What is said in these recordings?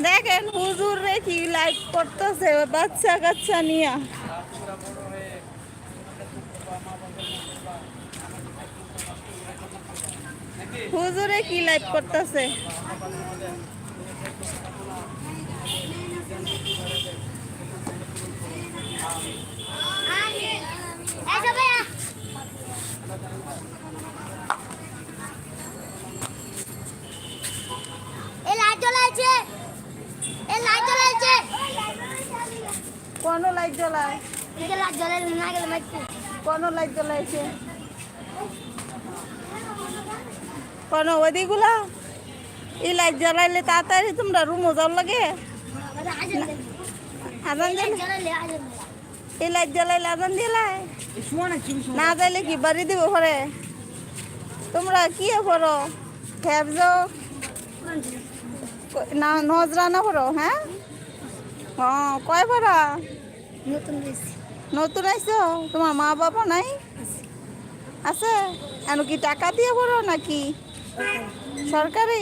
দেখেন হুজুর রে কি লাইট করতেছে বাচ্চা কাচ্চা নিয়ে। হুজুরে কি লাইট করতেছে। কোন লাইট জ্বলায়? কোন লাইট জ্বলাইছে? কোন ওদিগুলা? এই লাইট জ্বালাইলে তাড়াতাড়ি তোমরা রুমও যাও লাগে। আজান দিলে এই লাইট জ্বালাইলে আজান দিলাই না যাইলে কি বাড়ি দিব ঘরে? তোমরা কি করো? খেবজ না নজরা না করো? হ্যাঁ কয় পড়া নতুন আইছো? তোমার মা বাবা নাই? আছে। এন কি টাকা দিয়ে পড়ো নাকি সরকারি?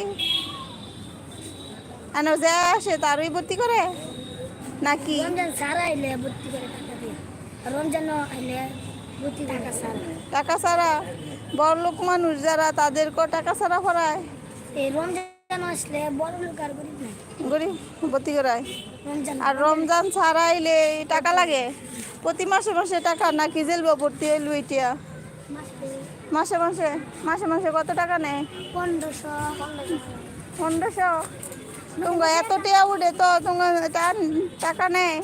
এন যে আসে তারই ভর্তি করে নাকি? টাকা ছাড়া বড় লোক মানুষ যারা তাদেরকেও টাকা ছাড়া পড়ায়। গরিব ভর্তি করায়। আর রমজান ছাড়া আইলে টাকা লাগে প্রতি মাসে মাসে টাকা নাকি জেলব ভর্তি হইল? এটা মাসে মাসে মাসে মাসে কত টাকা নেয়? 1500। তোমার এত টিয়া উঠে তো তোমার টাকা নেয়?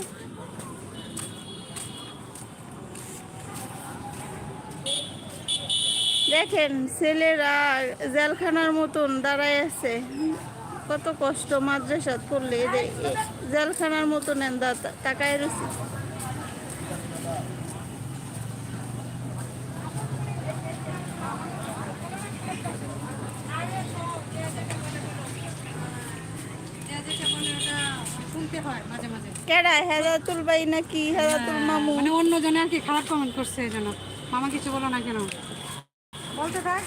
দেখেন ছেলেরা জেলখানার মতন দাঁড়ায় আছে, কত কষ্ট মাদ্রাসাত পড়লে জেলখানার মতন টাকায় রয়েছে। কেডা হেদাতুল ভাই নাকি হেদাতুল মামু? মানে অন্য জনে আর কি খারাপ কমেন্ট করছে এই জন্য। মামা কিছু বলো না কেন? বলতে থাক।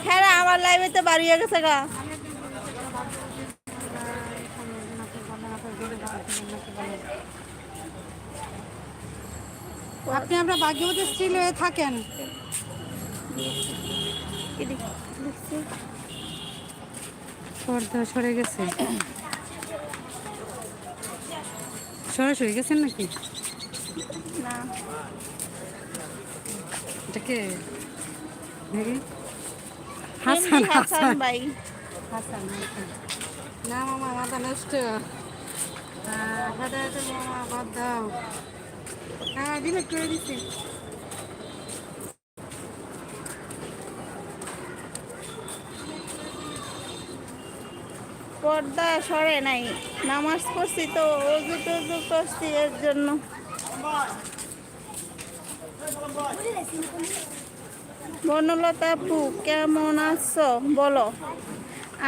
হ্যাঁ আমার লাইভে তো বাড়ি হয়ে গেছে গা। আপনি আমরা ভাগ্যবতী স্ত্রী হয়ে থাকেন। পর্দা সরে গেছে, সরাসরি গেছেন নাকি? না এটাকে হাসান হাসান ভাই। হাসান না মামা মাথা নষ্ট। হেদায়েতের মামা বাদ দাও। হ্যাঁ ডিলিট করে দিচ্ছি। পর্দা সরে নাই, নামাজ পড়ছি তো অজু টজু করছি এর জন্য। বনলতা আপু কেমন আছো বলো?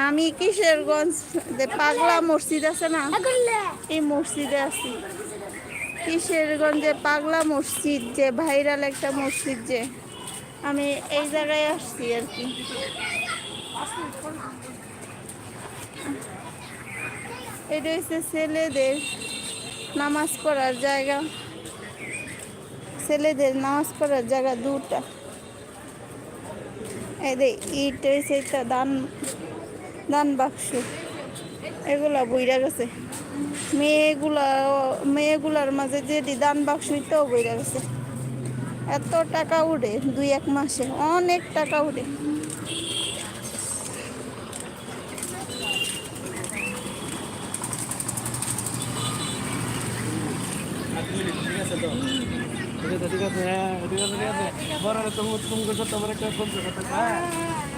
আমি কিশোরগঞ্জ যে পাগলা মসজিদ আছে না, এই মসজিদে আছি। কিশোরগঞ্জে পাগলা মসজিদ যে ভাইরাল একটা মসজিদ, যে আমি এই জায়গায় আসছি আর কি। এটা হচ্ছে ছেলেদের নামাজ পড়ার জায়গা, ছেলেদের নামাজ পড়ার জায়গা দুটা। এই ইট হয়েছে একটা দান বাক্স, এগুলা বইরা গেছে। মেয়েগুলার মাঝে যে দান বাক্স হইতেও বইরা গেছে। এত টাকা উঠে 2-1 মাসে, অনেক টাকা উঠে। ঠিক আছে, হ্যাঁ ঠিক আছে, ঠিক আছে। বড় তুমি করছো তোমার একটা বলছো কথা। হ্যাঁ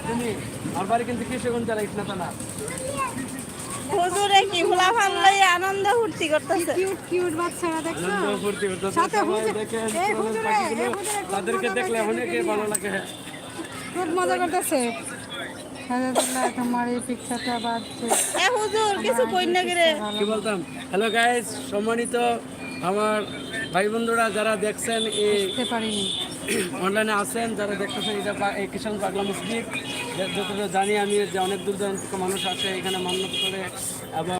তুমি আমার বাড়ি কিন্তু কিশোরগঞ্জ চালাইছ না তা না। হুজুরে কি ফুলাফান লইয়া আনন্দ ফুর্তি করতেছে। কিউট কিউট বাচ্চারা দেখছো? আনন্দ ফুর্তি করতেছে সাথে সবাই হুজুর, দেখে। এই হুজুরে, এই হুজুরে তাদেরকে দেখলে অনেকে ভালো লাগে। খুব মজা করতেছে। আলহামদুলিল্লাহ তোমার এই পিকচারটা বাজছে। এ হুজুর কিছু কই না গেরে। কি বলতাম? হ্যালো গাইস, সম্মানিত আমার ভাই বন্ধুরা যারা দেখছেন, এই বুঝতে পারিনি অনলাইনে আছেন, যারা দেখতেছেন, এটা এই কিষান পাগলা মসজিদ। যতটা জানি আমি যে অনেক দূর দূরান্ত থেকে মানুষ আসে এখানে মান্যত করে এবং